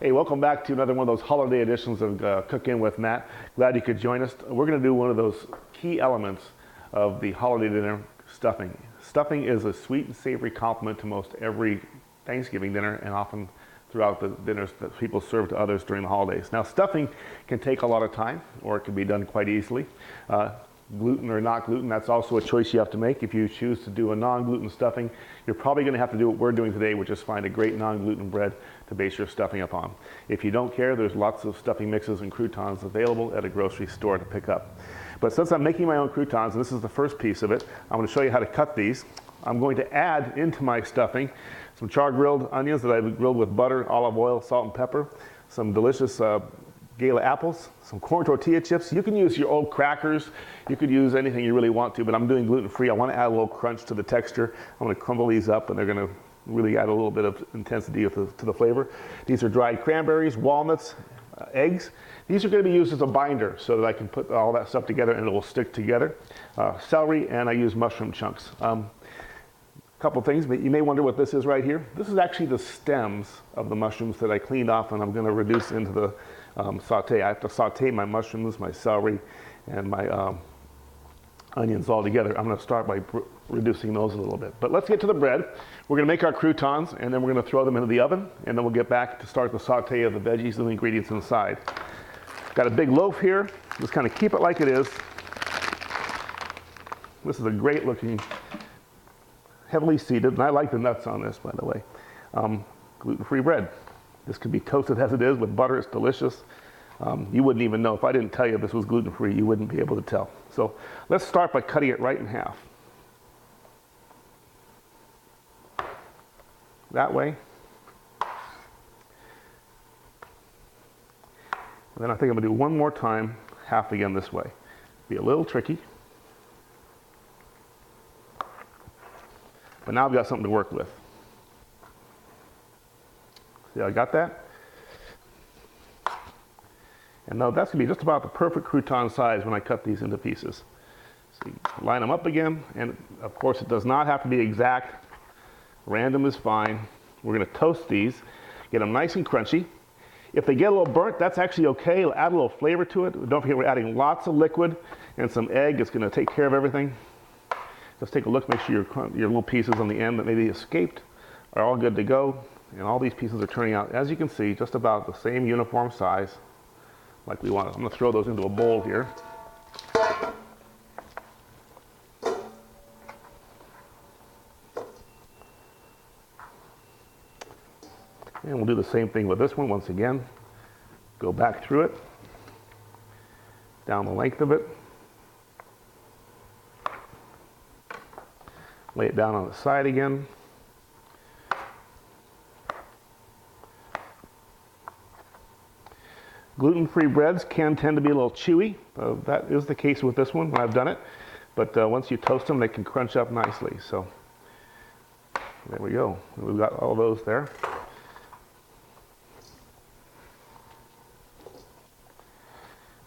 Hey, welcome back to another one of those holiday editions of Cook-In with Matt. Glad you could join us. We're going to do one of those key elements of the holiday dinner, stuffing. Stuffing is a sweet and savory complement to most every Thanksgiving dinner and often throughout the dinners that people serve to others during the holidays. Now, stuffing can take a lot of time, or it can be done quite easily. Gluten or not gluten, that's also a choice you have to make. If you choose to do a non-gluten stuffing, you're probably going to have to do what we're doing today, which is find a great non-gluten bread to base your stuffing upon. If you don't care, there's lots of stuffing mixes and croutons available at a grocery store to pick up. But since I'm making my own croutons, and this is the first piece of it, I'm going to show you how to cut these. I'm going to add into my stuffing some char-grilled onions that I've grilled with butter, olive oil, salt and pepper, some delicious Gala apples, some corn tortilla chips. You can use your old crackers. You could use anything you really want to, but I'm doing gluten-free. I want to add a little crunch to the texture. I'm going to crumble these up, and they're going to really add a little bit of intensity to the flavor. These are dried cranberries, walnuts, eggs. These are going to be used as a binder so that I can put all that stuff together and it will stick together. Celery, and I use mushroom chunks. Couple things, but you may wonder what this is right here. This is actually the stems of the mushrooms that I cleaned off, and I'm going to reduce into the saute. I have to saute my mushrooms, my celery, and my onions all together. I'm going to start by reducing those a little bit. But let's get to the bread. We're going to make our croutons, and then we're going to throw them into the oven, and then we'll get back to start the saute of the veggies and the ingredients inside. Got a big loaf here. Just kind of keep it like it is. This is a great looking, heavily seeded, and I like the nuts on this, by the way, gluten-free bread. This could be toasted as it is with butter. It's delicious. You wouldn't even know. If I didn't tell you this was gluten-free, you wouldn't be able to tell. So let's start by cutting it right in half. That way. And then I think I'm going to do one more time, half again this way. Be a little tricky. But now I've got something to work with. See how I got that? And now that's going to be just about the perfect crouton size when I cut these into pieces. So you line them up again, and of course it does not have to be exact. Random is fine. We're going to toast these, get them nice and crunchy. If they get a little burnt, that's actually okay. It'll add a little flavor to it. Don't forget we're adding lots of liquid and some egg. It's going to take care of everything. Just take a look, make sure your little pieces on the end that maybe escaped are all good to go. And all these pieces are turning out, as you can see, just about the same uniform size like we want. I'm going to throw those into a bowl here. And we'll do the same thing with this one once again. Go back through it, down the length of it. Lay it down on the side again. Gluten-free breads can tend to be a little chewy. That is the case with this one when I've done it. But once you toast them, they can crunch up nicely. So there we go. We've got all those there.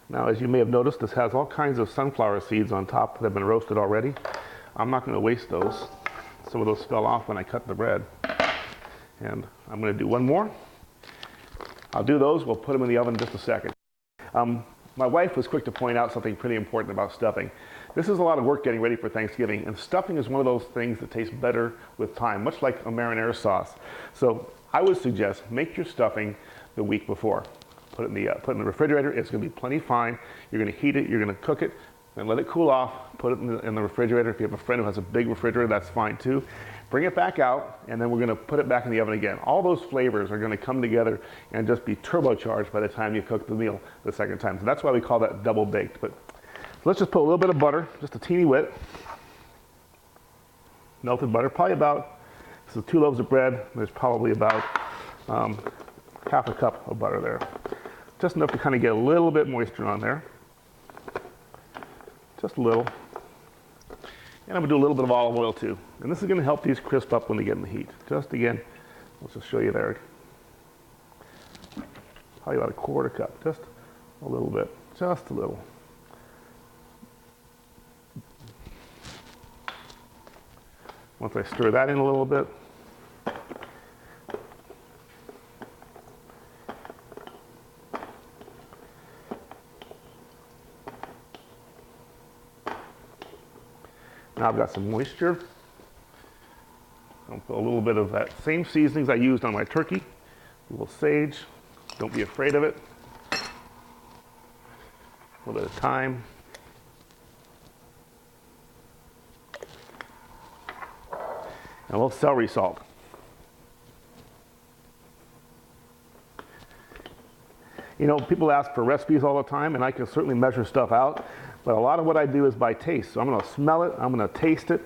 Now, as you may have noticed, this has all kinds of sunflower seeds on top that have been roasted already. I'm not going to waste those. Some of those fell off when I cut the bread. And I'm going to do one more. I'll do those. We'll put them in the oven in just a second. My wife was quick to point out something pretty important about stuffing. This is a lot of work getting ready for Thanksgiving, and stuffing is one of those things that tastes better with time, much like a marinara sauce. So I would suggest make your stuffing the week before. Put it in the refrigerator. It's going to be plenty fine. You're going to heat it. You're going to cook it. And let it cool off, put it in the refrigerator. If you have a friend who has a big refrigerator, that's fine too. Bring it back out, and then we're going to put it back in the oven again. All those flavors are going to come together and just be turbocharged by the time you cook the meal the second time. So that's why we call that double baked. But let's just put a little bit of butter, just a teeny bit. Melted butter, probably about, this is 2 loaves of bread. There's probably about half a cup of butter there. Just enough to kind of get a little bit moisture on there. Just a little. And I'm going to do a little bit of olive oil too. And this is going to help these crisp up when they get in the heat. Just again, let's just show you there. Probably about a 1/4 cup. Just a little bit. Just a little. Once I stir that in a little bit, Now I've got some moisture. I'll put a little bit of that same seasonings I used on my turkey. A little sage. Don't be afraid of it. A little bit of thyme. And a little celery salt. You know, people ask for recipes all the time, and I can certainly measure stuff out, but a lot of what I do is by taste. So I'm going to smell it, I'm going to taste it,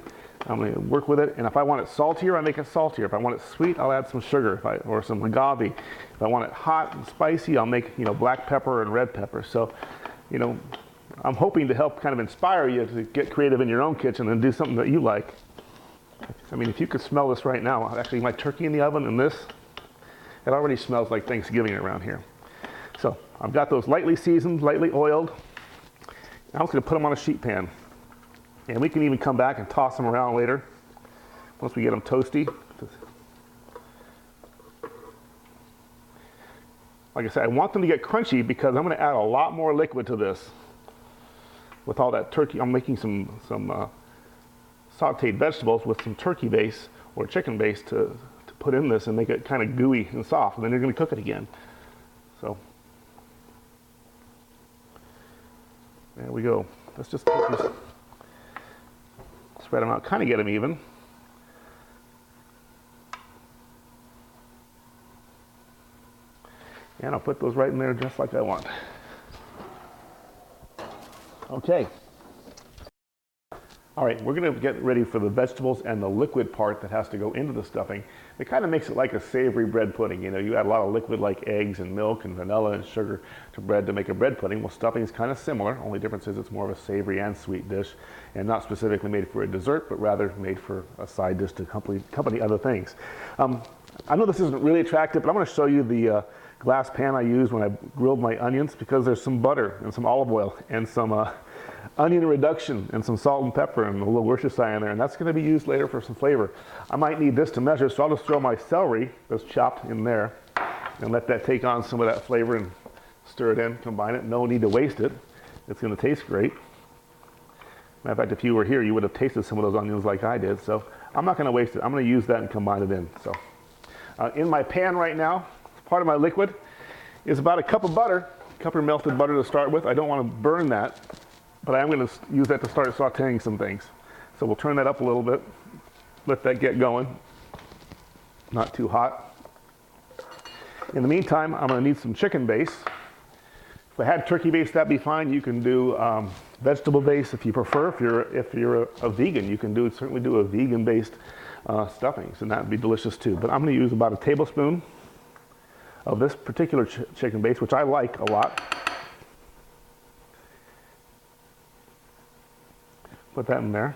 I'm going to work with it, and if I want it saltier, I make it saltier. If I want it sweet, I'll add some sugar or some agave. If I want it hot and spicy, I'll make, you know, black pepper and red pepper. So, you know, I'm hoping to help kind of inspire you to get creative in your own kitchen and do something that you like. I mean, if you could smell this right now, actually my turkey in the oven and this, it already smells like Thanksgiving around here. So I've got those lightly seasoned, lightly oiled. Now I'm just going to put them on a sheet pan. And we can even come back and toss them around later once we get them toasty. Like I said, I want them to get crunchy because I'm going to add a lot more liquid to this. With all that turkey, I'm making some sauteed vegetables with some turkey base or chicken base to put in this and make it kind of gooey and soft. And then you're going to cook it again. So there we go. Let's just spread them out, kind of get them even. And I'll put those right in there just like I want. Okay. All right, we're going to get ready for the vegetables and the liquid part that has to go into the stuffing. It kind of makes it like a savory bread pudding. You know, you add a lot of liquid like eggs and milk and vanilla and sugar to bread to make a bread pudding. Well, stuffing is kind of similar. Only difference is it's more of a savory and sweet dish and not specifically made for a dessert, but rather made for a side dish to accompany other things. I know this isn't really attractive, but I'm going to show you the glass pan I used when I grilled my onions because there's some butter and some olive oil and some onion reduction and some salt and pepper and a little Worcestershire in there, and that's going to be used later for some flavor. I might need this to measure, so I'll just throw my celery that's chopped in there and let that take on some of that flavor and stir it in, combine it. No need to waste it. It's going to taste great. Matter of fact, if you were here, you would have tasted some of those onions like I did, so I'm not going to waste it. I'm going to use that and combine it in. So, in my pan right now, part of my liquid is about a cup of butter, a cup of melted butter to start with. I don't want to burn that, but I am going to use that to start sauteing some things. So we'll turn that up a little bit, let that get going, not too hot. In the meantime, I'm going to need some chicken base. If I had turkey base, that'd be fine. You can do vegetable base if you prefer. If you're a vegan, you can certainly do a vegan-based stuffings, and that'd be delicious too. But I'm going to use about a tablespoon of this particular chicken base, which I like a lot. Put that in there.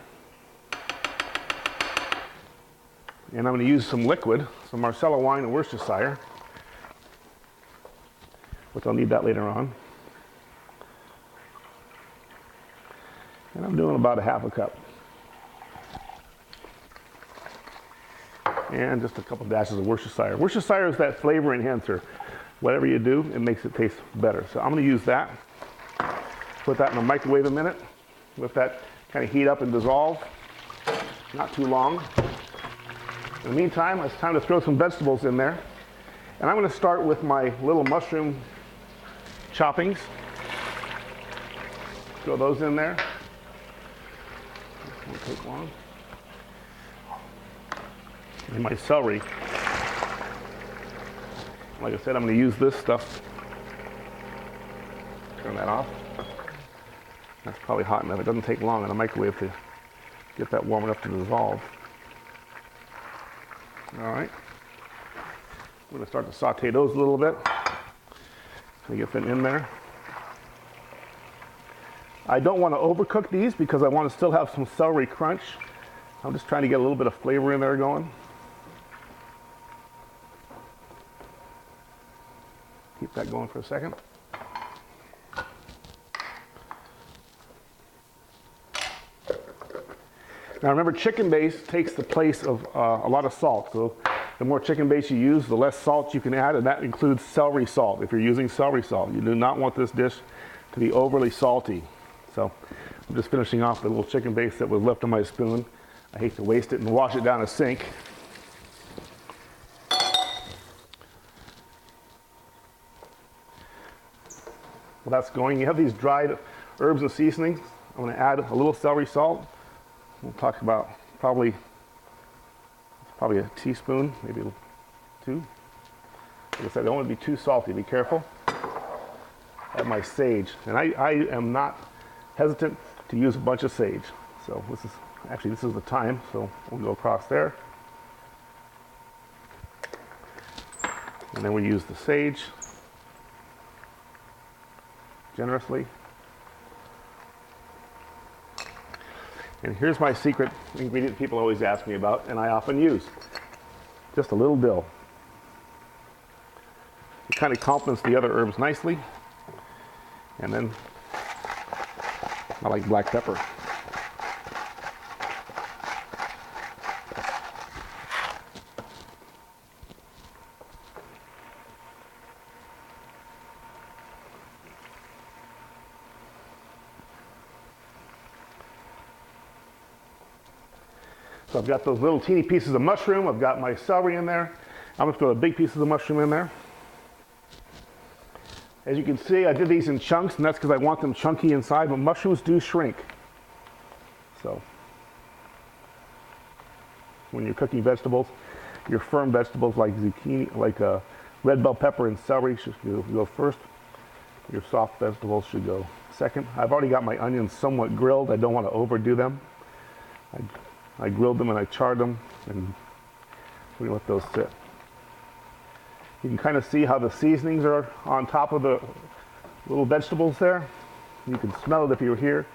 And I'm going to use some liquid, some Marcella wine and Worcestershire, which I'll need that later on. And I'm doing about a half a cup. And just a couple dashes of Worcestershire. Worcestershire is that flavor enhancer. Whatever you do, it makes it taste better. So I'm going to use that. Put that in the microwave a minute. Let that kind of heat up and dissolve. Not too long. In the meantime, it's time to throw some vegetables in there. And I'm going to start with my little mushroom choppings. Throw those in there. This won't take long. And my celery. Like I said, I'm going to use this stuff. Turn that off. That's probably hot enough. It doesn't take long in a microwave to get that warm enough to dissolve. All right. I'm going to start to saute those a little bit. So get them in there. I don't want to overcook these because I want to still have some celery crunch. I'm just trying to get a little bit of flavor in there going. Keep that going for a second. Now remember, chicken base takes the place of a lot of salt. So the more chicken base you use, the less salt you can add, and that includes celery salt. If you're using celery salt, you do not want this dish to be overly salty. So I'm just finishing off the little chicken base that was left on my spoon. I hate to waste it and wash it down a sink. Well, that's going. You have these dried herbs and seasonings. I'm going to add a little celery salt. We'll talk about probably a teaspoon, maybe 2. Like I said, I don't want to be too salty. Be careful. Add my sage, and I am not hesitant to use a bunch of sage. So this is the time. So we'll go across there, and then we use the sage generously. And here's my secret ingredient people always ask me about, and I often use. Just a little dill. It kind of complements the other herbs nicely. And then I like black pepper. So I've got those little teeny pieces of mushroom. I've got my celery in there. I'm going to throw the big pieces of mushroom in there. As you can see, I did these in chunks, and that's because I want them chunky inside, but mushrooms do shrink. So when you're cooking vegetables, your firm vegetables like zucchini, like red bell pepper and celery should go first. Your soft vegetables should go second. I've already got my onions somewhat grilled. I don't want to overdo them. I grilled them and I charred them, and we let those sit. You can kind of see how the seasonings are on top of the little vegetables there. You can smell it if you were here.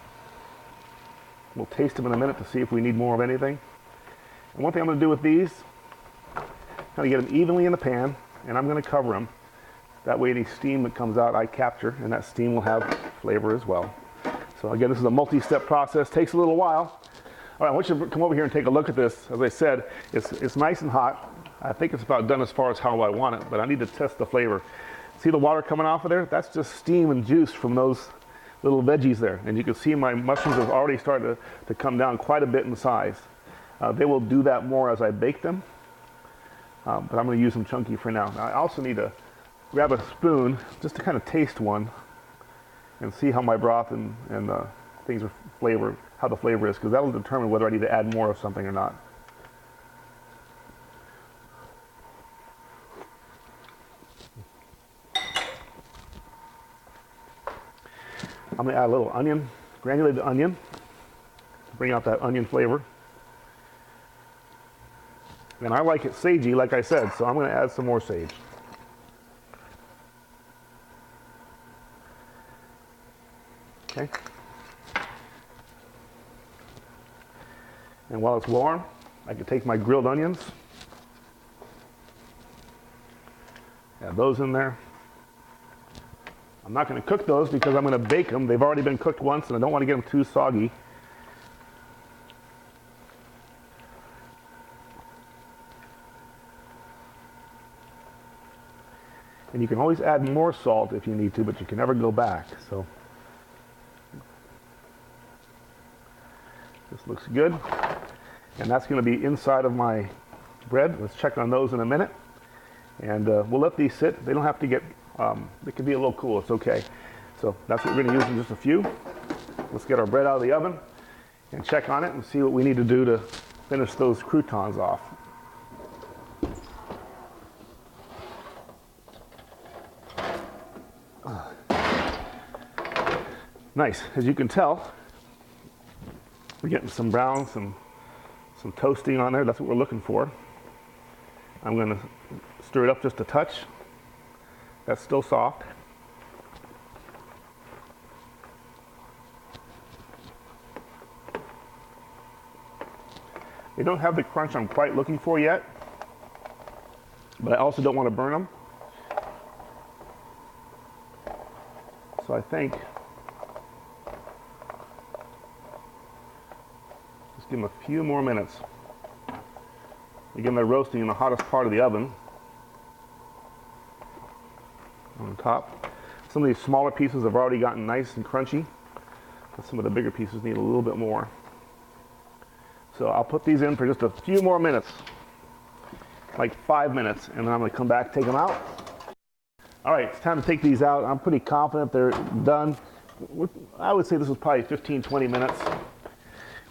We'll taste them in a minute to see if we need more of anything. And one thing I'm going to do with these, kind of get them evenly in the pan, and I'm going to cover them. That way any steam that comes out I capture, and that steam will have flavor as well. So again, this is a multi-step process. Takes a little while. All right, I want you to come over here and take a look at this. As I said, it's nice and hot. I think it's about done as far as how I want it, but I need to test the flavor. See the water coming off of there? That's just steam and juice from those little veggies there. And you can see my mushrooms have already started to come down quite a bit in size. They will do that more as I bake them, but I'm going to use them chunky for now. Now I also need to grab a spoon just to kind of taste one and see how my broth and things are flavored, how the flavor is, because that will determine whether I need to add more of something or not. I'm going to add a little onion, granulated onion, to bring out that onion flavor. And I like it sagey, like I said, so I'm going to add some more sage. Okay. And while it's warm, I can take my grilled onions, add those in there. I'm not going to cook those because I'm going to bake them. They've already been cooked once, and I don't want to get them too soggy. And you can always add more salt if you need to, but you can never go back. So this looks good. And that's going to be inside of my bread. Let's check on those in a minute. And we'll let these sit. They don't have to get, they can be a little cool. It's okay. So that's what we're going to use in just a few. Let's get our bread out of the oven and check on it and see what we need to do to finish those croutons off. Nice. As you can tell, we're getting some brown, some toasting on there. That's what we're looking for. I'm going to stir it up just a touch. That's still soft. They don't have the crunch I'm quite looking for yet, but I also don't want to burn them. So I think just give them a few more minutes. Again, they're roasting in the hottest part of the oven on the top. Some of these smaller pieces have already gotten nice and crunchy. Some of the bigger pieces need a little bit more. So I'll put these in for just a few more minutes, like 5 minutes, and then I'm going to come back, take them out. All right, it's time to take these out. I'm pretty confident they're done. I would say this was probably 15, 20 minutes.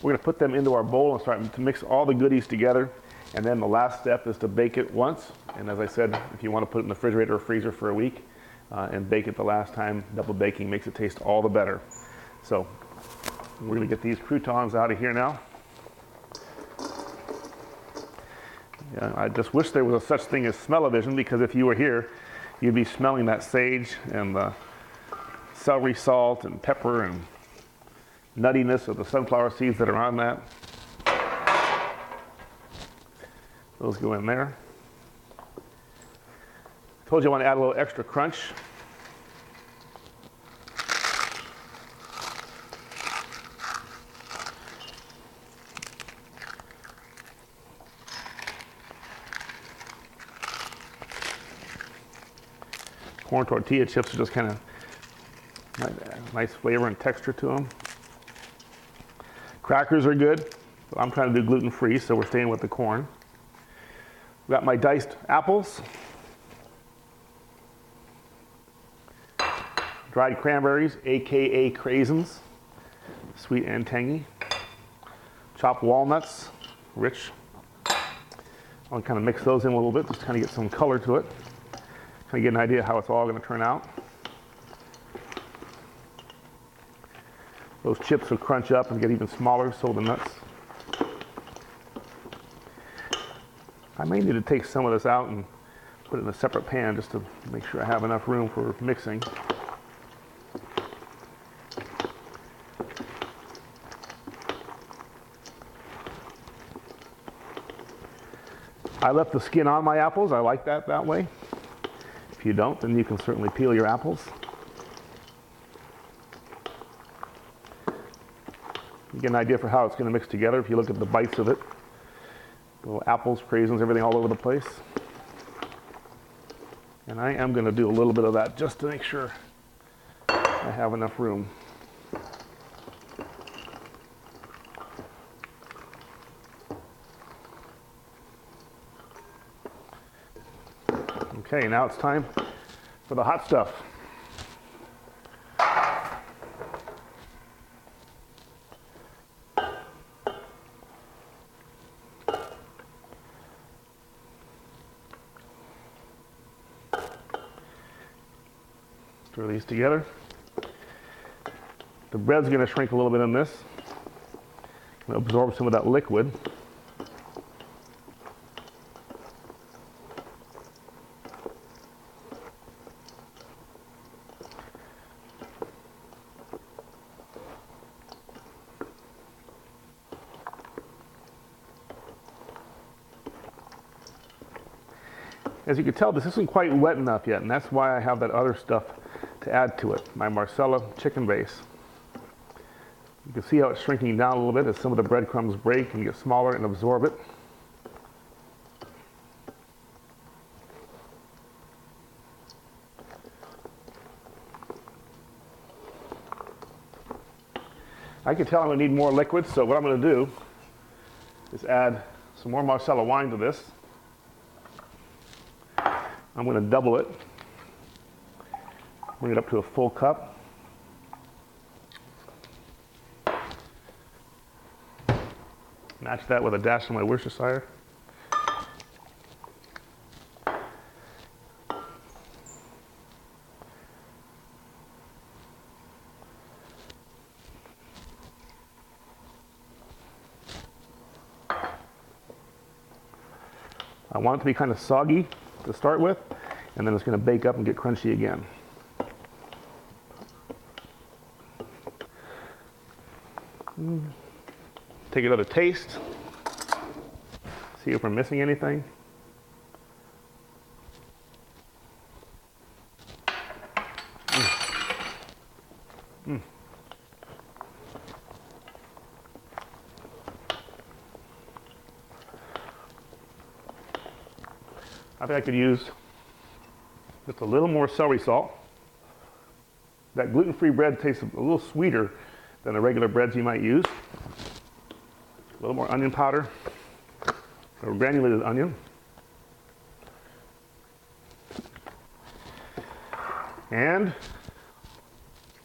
We're going to put them into our bowl and start to mix all the goodies together. And then the last step is to bake it once. And as I said, if you want to put it in the refrigerator or freezer for a week and bake it the last time, double baking makes it taste all the better. So we're going to get these croutons out of here now. Yeah, I just wish there was a such thing as smell-o-vision, because if you were here, you'd be smelling that sage and the celery salt and pepper and nuttiness of the sunflower seeds that are on that. Those go in there. Told you I want to add a little extra crunch. Corn tortilla chips are just kind of nice flavor and texture to them. Crackers are good. I'm trying to do gluten-free, so we're staying with the corn. I've got my diced apples, dried cranberries, aka craisins, sweet and tangy, chopped walnuts, rich. I'll kind of mix those in a little bit, just kind of get some color to it, kind of get an idea how it's all going to turn out. Those chips will crunch up and get even smaller, so the nuts. I may need to take some of this out and put it in a separate pan just to make sure I have enough room for mixing. I left the skin on my apples. I like that way. If you don't, then you can certainly peel your apples. You get an idea for how it's going to mix together if you look at the bites of it. Little apples, craisins, everything all over the place. And I am going to do a little bit of that just to make sure I have enough room. Okay, now it's time for the hot stuff. Stir these together. The bread's going to shrink a little bit in this. Going to absorb some of that liquid. As you can tell, this isn't quite wet enough yet, and that's why I have that other stuff to add to it, my Marsala chicken base. You can see how it's shrinking down a little bit as some of the breadcrumbs break and get smaller and absorb it. I can tell I'm going to need more liquid, so what I'm going to do is add some more Marsala wine to this. I'm going to double it, bring it up to a full cup. Match that with a dash of my Worcestershire. I want it to be kind of soggy to start with, and then it's going to bake up and get crunchy again. Take another taste, see if we're missing anything. I think I could use just a little more celery salt. That gluten-free bread tastes a little sweeter than the regular breads you might use. A little more onion powder, or granulated onion. And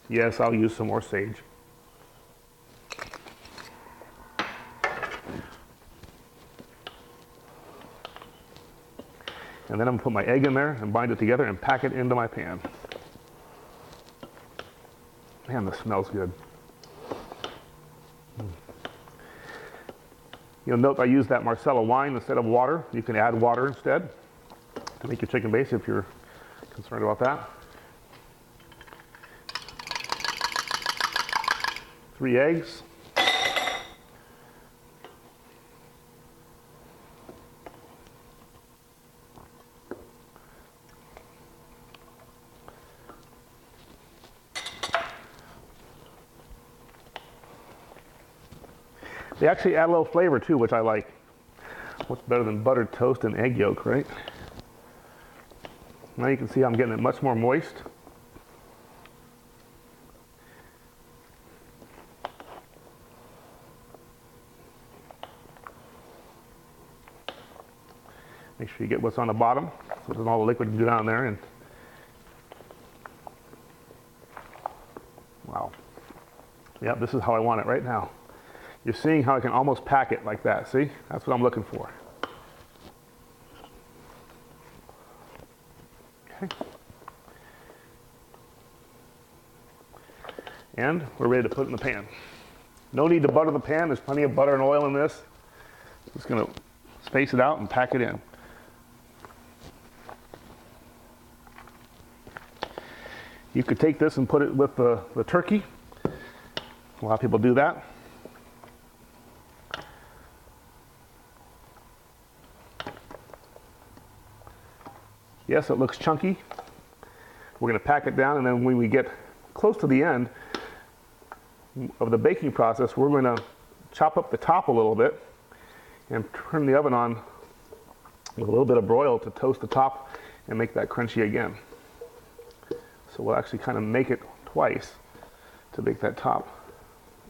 yes, I'll use some more sage. And then I'm going to put my egg in there and bind it together and pack it into my pan. Man, this smells good. You'll note I use that Marsala wine instead of water. You can add water instead to make your chicken base if you're concerned about that. 3 eggs. They actually add a little flavor too, which I like. What's better than buttered toast and egg yolk, right? Now you can see I'm getting it much more moist. Make sure you get what's on the bottom, so there's all the liquid can go down there. And wow. Yep, this is how I want it right now. You're seeing how I can almost pack it like that. See? That's what I'm looking for. Okay. And we're ready to put it in the pan. No need to butter the pan. There's plenty of butter and oil in this. Just going to space it out and pack it in. You could take this and put it with the turkey. A lot of people do that. Yes, it looks chunky. We're going to pack it down, and then when we get close to the end of the baking process, we're going to chop up the top a little bit and turn the oven on with a little bit of broil to toast the top and make that crunchy again. So we'll actually kind of make it twice to make that top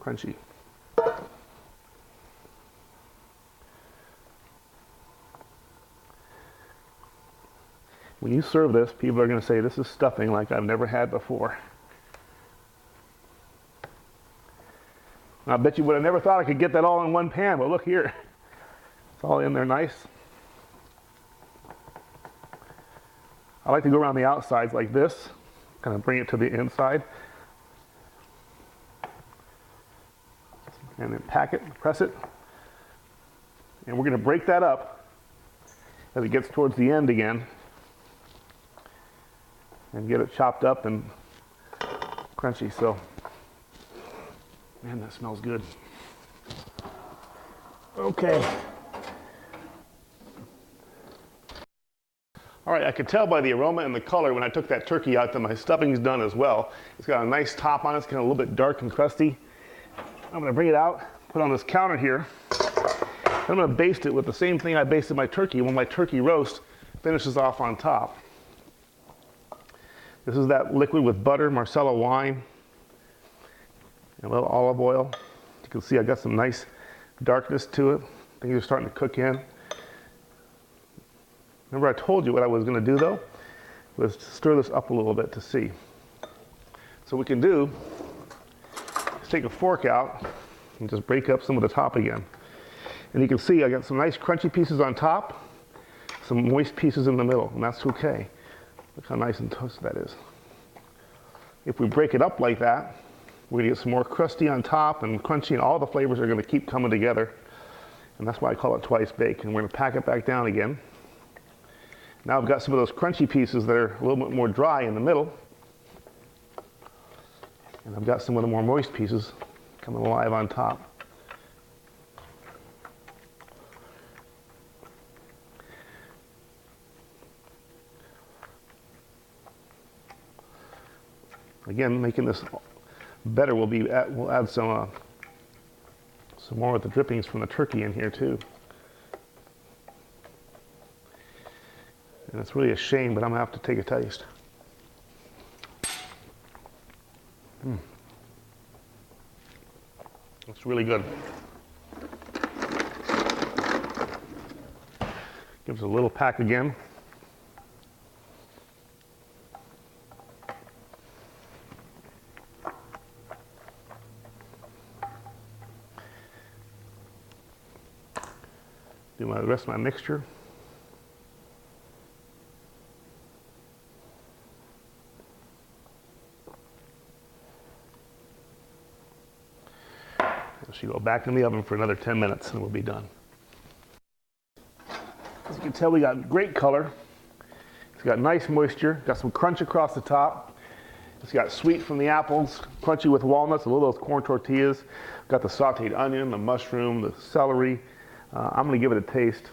crunchy. When you serve this, people are going to say, this is stuffing like I've never had before. I bet you would have never thought I could get that all in one pan, but look here. It's all in there nice. I like to go around the outsides like this, kind of bring it to the inside. And then pack it, press it. And we're going to break that up as it gets towards the end again. And get it chopped up and crunchy. So, man, that smells good. Okay. All right, I could tell by the aroma and the color when I took that turkey out that my stuffing's done as well. It's got a nice top on it. It's kind of a little bit dark and crusty. I'm going to bring it out, put it on this counter here. I'm going to baste it with the same thing I basted my turkey when my turkey roast finishes off on top. This is that liquid with butter, Marsala wine, and a little olive oil. You can see I got some nice darkness to it. Things are starting to cook in. Remember I told you what I was going to do though? Was stir this up a little bit to see. So what we can do is take a fork out and just break up some of the top again. And you can see I got some nice crunchy pieces on top, some moist pieces in the middle, and that's okay. Look how nice and toasted that is. If we break it up like that, we're going to get some more crusty on top and crunchy, and all the flavors are going to keep coming together. And that's why I call it twice baked. And we're going to pack it back down again. Now I've got some of those crunchy pieces that are a little bit more dry in the middle. And I've got some of the more moist pieces coming alive on top. Again, making this better, we'll add some more of the drippings from the turkey in here too. And it's really a shame, but I'm gonna have to take a taste. It's really good. Gives a little pack again. Do the rest of my mixture. It should go back in the oven for another 10 minutes and we'll be done. As you can tell, we got great color. It's got nice moisture, got some crunch across the top. It's got sweet from the apples, crunchy with walnuts, a little of those corn tortillas. Got the sauteed onion, the mushroom, the celery. I'm gonna give it a taste.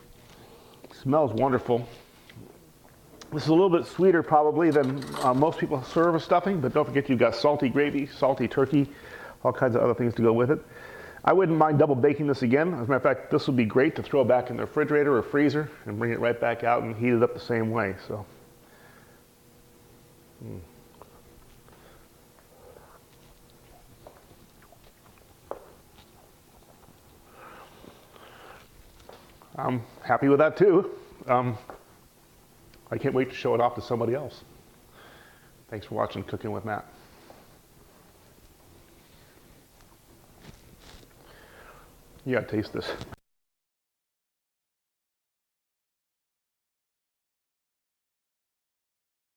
It smells wonderful. This is a little bit sweeter probably than most people serve a stuffing, but don't forget you've got salty gravy, salty turkey, all kinds of other things to go with it. I wouldn't mind double baking this again. As a matter of fact, this would be great to throw back in the refrigerator or freezer and bring it right back out and heat it up the same way. So. I'm happy with that too. I can't wait to show it off to somebody else. Thanks for watching Cooking with Matt. You gotta taste this.